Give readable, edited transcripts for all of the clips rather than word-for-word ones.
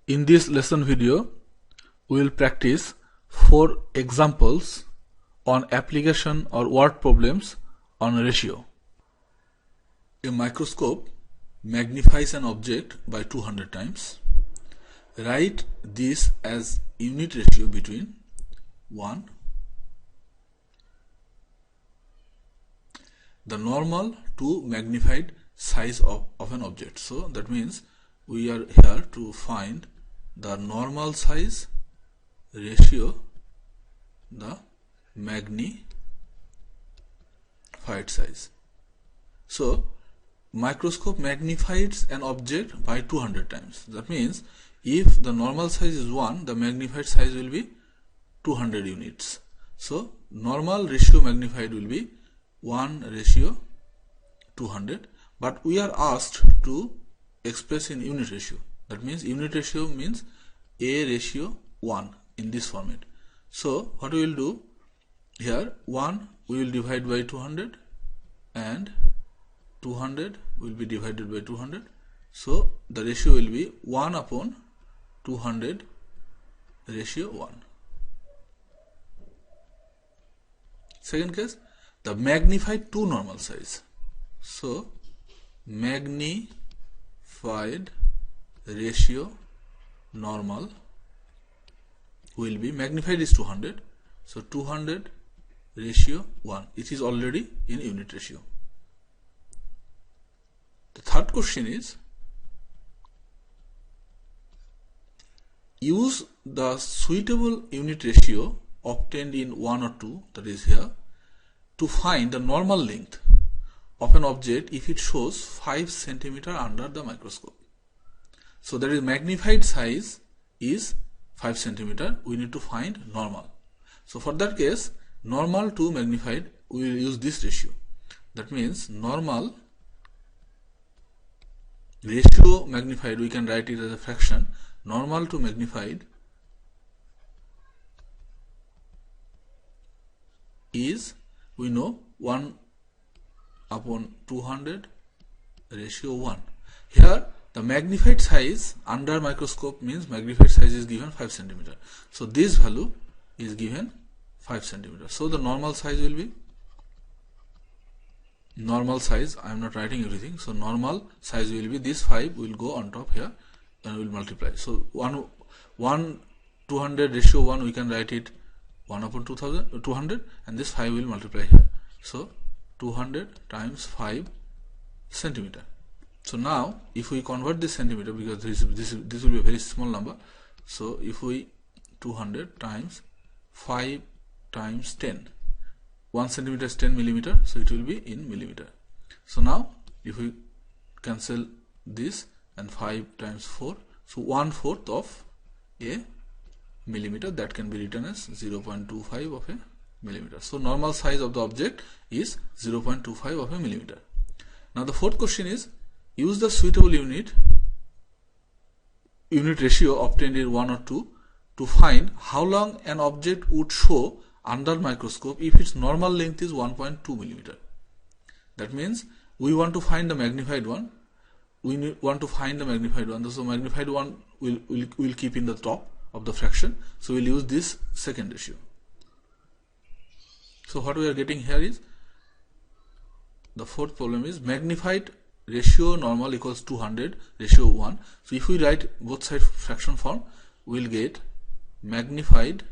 In this lesson video, we will practice 4 examples on application or word problems on ratio. A microscope magnifies an object by 200 times. Write this as unit ratio between 1, the normal to magnified size of an object. So that means we are here to find the normal size ratio the magnified size. So microscope magnifies an object by 200 times. That means if the normal size is 1, the magnified size will be 200 units. So normal ratio magnified will be 1 ratio 200, but we are asked to express in unit ratio. That means unit ratio means A ratio 1 in this format. So what we will do here, 1 we will divide by 200 and 200 will be divided by 200. So the ratio will be 1 upon 200 ratio 1. Second case, the magnified to normal size. So magnified ratio normal will be, magnified is 200, so 200 ratio 1. It is already in unit ratio. The third question is, use the suitable unit ratio obtained in 1 or 2, that is here, to find the normal length of an object if it shows 5 cm under the microscope. So that is magnified size is 5 cm. We need to find normal. So for that case, normal to magnified, we will use this ratio. That means normal ratio magnified, we can write it as a fraction. Normal to magnified is, we know, 1 upon 200 ratio 1. Here the magnified size under microscope means magnified size is given 5 cm. So this value is given 5 cm. So the normal size will be, normal size, I am not writing everything, so normal size will be this 5 will go on top here and will multiply. So 1 200 ratio 1, we can write it 1 upon 200 and this 5 will multiply here. So 200 times 5 centimeter. So now if we convert this centimeter, because this will be a very small number, so if we 200 times 5 times 10, 1 centimeter is 10 millimeter, so it will be in millimeter. So now if we cancel this and 5 times 4, so 1/4 of a millimeter, that can be written as 0.25 of a millimeter. So normal size of the object is 0.25 of a millimeter. Now the fourth question is, use the suitable unit ratio obtained in 1 or 2 to find how long an object would show under microscope if its normal length is 1.2 millimeter. That means we want to find the magnified one. We want to find the magnified one. So magnified one will keep in the top of the fraction. So we'll use this second ratio. So what we are getting here is, the fourth problem is magnified ratio normal equals 200 ratio 1. So if we write both side fraction form, we will get magnified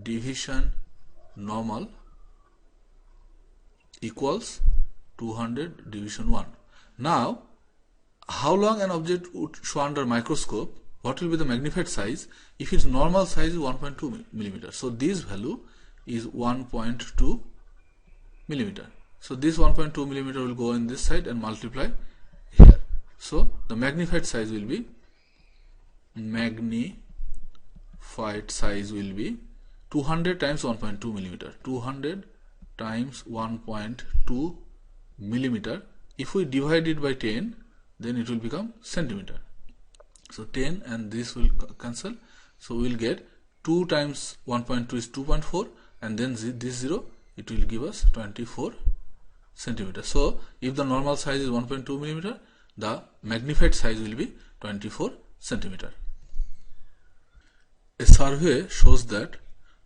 division normal equals 200 division 1. Now how long an object would show under microscope, what will be the magnified size if its normal size is 1.2 millimeter. So this value is 1.2 millimeter. So this 1.2 millimeter will go in this side and multiply here. So the magnified size will be, 200 times 1.2 millimeter. 200 times 1.2 millimeter. If we divide it by 10, then it will become centimeter. So 10 and this will cancel. So we will get 2 times 1.2 is 2.4 and then this 0, it will give us 24 centimeter. So if the normal size is 1.2 millimeter, the magnified size will be 24 centimeter. A survey shows that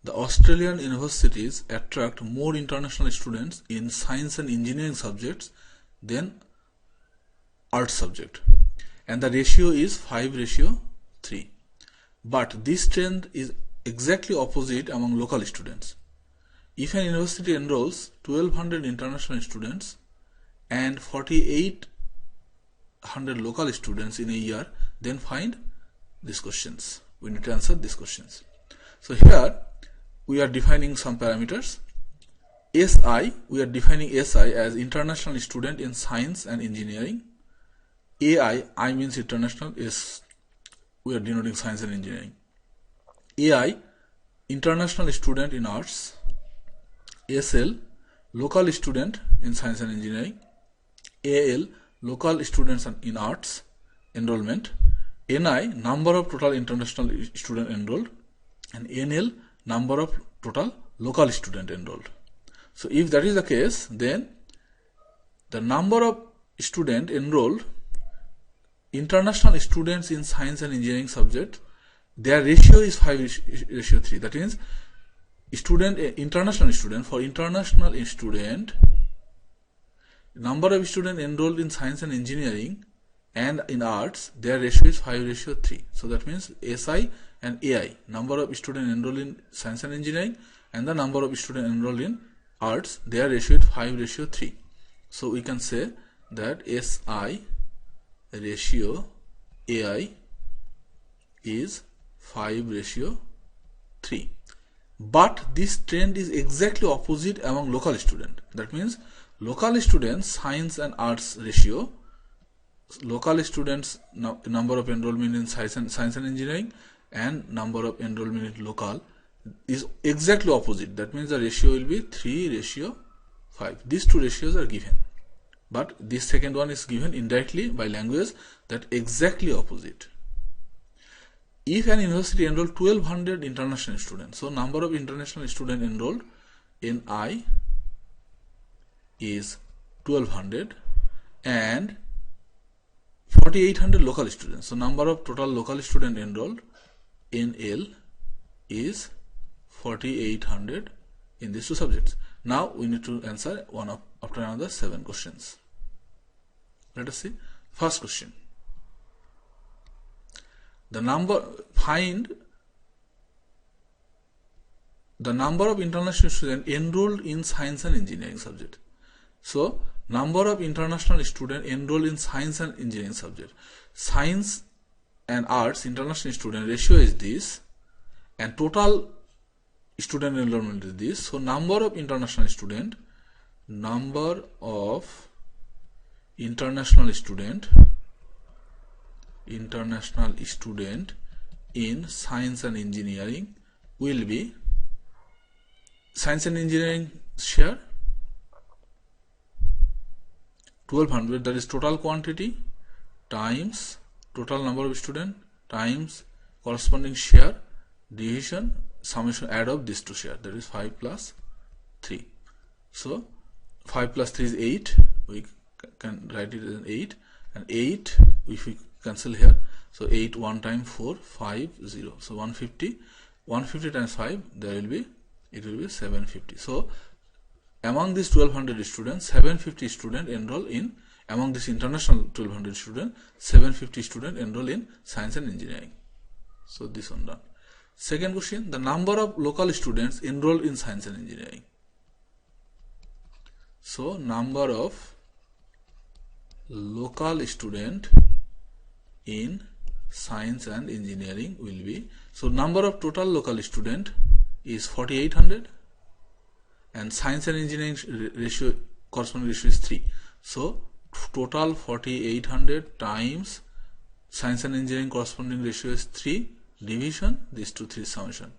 the Australian universities attract more international students in science and engineering subjects than art subject, and the ratio is 5:3. But this trend is exactly opposite among local students. If an university enrolls 1200 international students and 4800 local students in a year, then find these questions. We need to answer these questions. So here we are defining some parameters. SI, we are defining SI as international student in science and engineering. AI, I means international, is we are denoting science and engineering. AI, international student in arts. SL, local student in science and engineering. AL, local students in arts enrollment. NI, number of total international student enrolled, and NL, number of total local student enrolled. So if that is the case, then the number of student enrolled, international students in science and engineering subject, their ratio is 5:3. That means international student, for international student, number of students enrolled in science and engineering and in arts, their ratio is 5:3. So that means SI and AI, number of students enrolled in science and engineering and the number of students enrolled in arts, their ratio is 5:3. So we can say that SI ratio AI is 5:3. But this trend is exactly opposite among local students. That means local students science and arts ratio, local students number of enrollment in science and engineering and number of enrollment in local is exactly opposite. That means the ratio will be 3:5. These two ratios are given, but this second one is given indirectly by language, that exactly opposite. If an university enrolled 1200 international students, so number of international students enrolled in I is 1200 and 4800 local students, so number of total local student enrolled in L is 4800 in these two subjects. Now we need to answer one after another 7 questions. Let us see. First question. Find the number of international students enrolled in science and engineering subject. So number of international students enrolled in science and engineering subject. Science and arts international student ratio is this, and total student enrollment is this. So number of international student in science and engineering will be science and engineering share 1200, that is total quantity times total number of students times corresponding share division summation add of these two share, that is 5 plus 3. So 5 plus 3 is 8, we can write it as 8, and 8 if we cancel here, so 8 1 time 4 5 0, so 150 times 5, there will be, it will be 750. So among these 1200 students, 750 students enroll in, among this international 1200 students, 750 students enroll in science and engineering. So this one done. Second question, the number of local students enrolled in science and engineering. So number of local student in science and engineering will be, so number of total local student is 4800 and science and engineering ratio, corresponding ratio is 3. So total 4800 times science and engineering corresponding ratio is 3 division these two 3 summation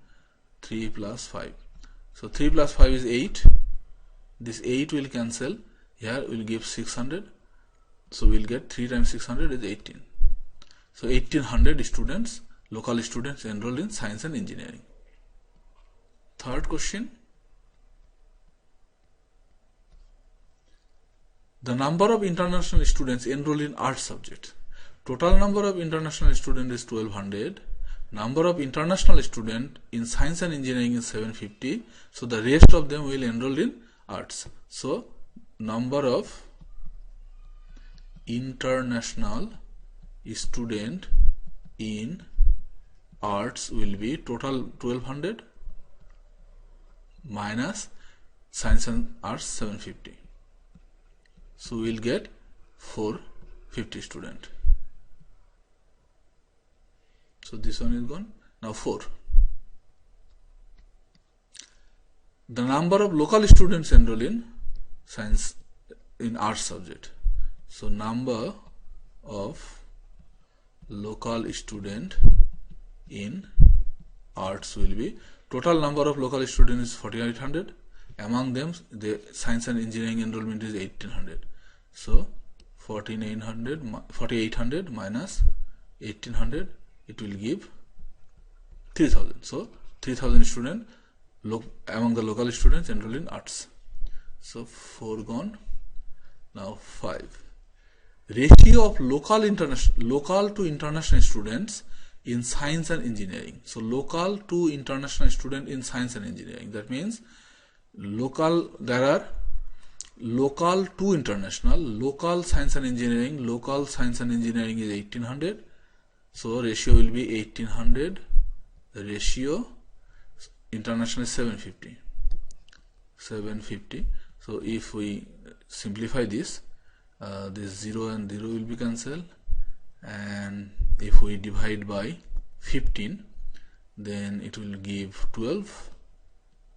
3 plus 5. So 3 plus 5 is 8. This 8 will cancel, here will give 600. So we will get 3 times 600 is 18. So 1800 students, local students enrolled in science and engineering. Third question. The number of international students enrolled in art subject. Total number of international students is 1200. Number of international students in science and engineering is 750. So the rest of them will enroll in arts. So number of international student in arts will be total 1200 minus science and arts 750. So we will get 450 student. So this one is gone. Now 4. The number of local students enrolled in science in arts subject. So number of local student in arts will be, total number of local students is 4800. Among them the science and engineering enrollment is 1800. So 4800 minus 1800, it will give 3000. So 3000 students among the local students enrolled in arts. So 4 gone. Now 5. Ratio of local to international students in science and engineering. So local to international student in science and engineering. That means there are local to international, local science and engineering is 1800. So ratio will be 1800. The ratio international is 750. So if we simplify this, this 0 and 0 will be cancelled, and if we divide by 15, then it will give 12.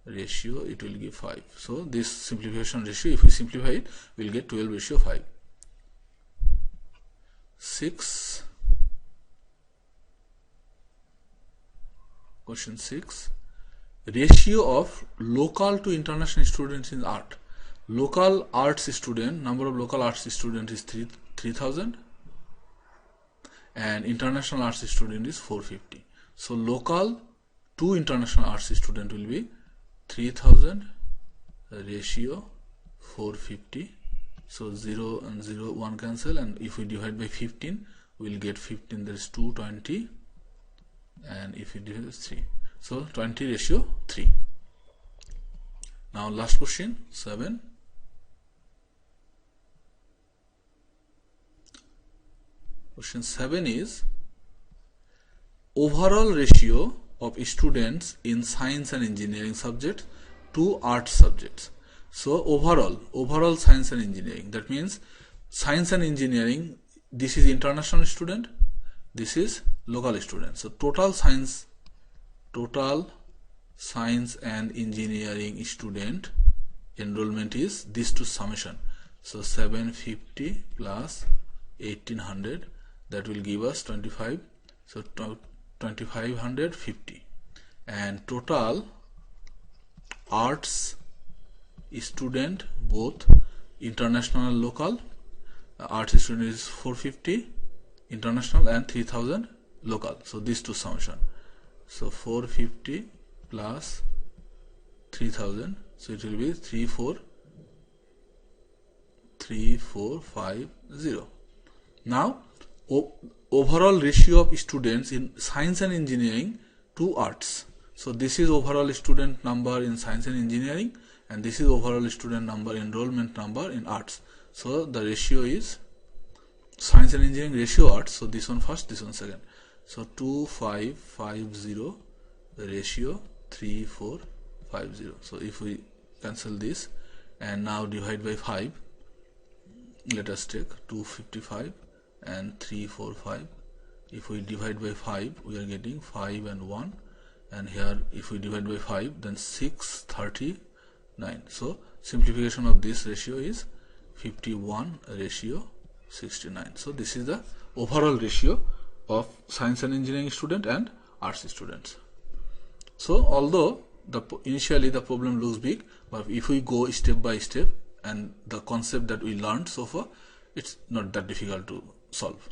Ratio, it will give 5. So this simplification ratio, if we simplify it, we will get 12 ratio 5. 6. Question 6. Ratio of local to international students in art. Local arts student, number of local arts student is 3000, and international arts student is 450. So local to international arts student will be 3000 ratio 450. So 0 and 0 1 cancel, and if we divide by 15, we will get 15. There is 220, and if we divide by 3, so 20 ratio 3. Now last question 7. Question 7 is overall ratio of students in science and engineering subjects to art subjects. So overall science and engineering, that means science and engineering, this is international student, this is local student. So total science and engineering student enrollment is this to summation. So 750 plus 1800, that will give us 25. So 2550, and total arts student, both international and local, arts student is 450 international and 3000 local. So these two summation. So 450 plus 3000, so it will be 3450. Now overall ratio of students in science and engineering to arts. So this is overall student number in science and engineering, and this is overall student number, enrollment number in arts. So the ratio is science and engineering ratio arts. So this one first, this one second. So 2550 ratio 3450. So if we cancel this and now divide by 5, let us take 255 and 345. If we divide by 5, we are getting 5 and 1, and here if we divide by 5, then 639. So simplification of this ratio is 51 ratio 69. So this is the overall ratio of science and engineering student and arts students. So although initially the problem looks big, but if we go step by step and the concept that we learned so far, it's not that difficult to solve.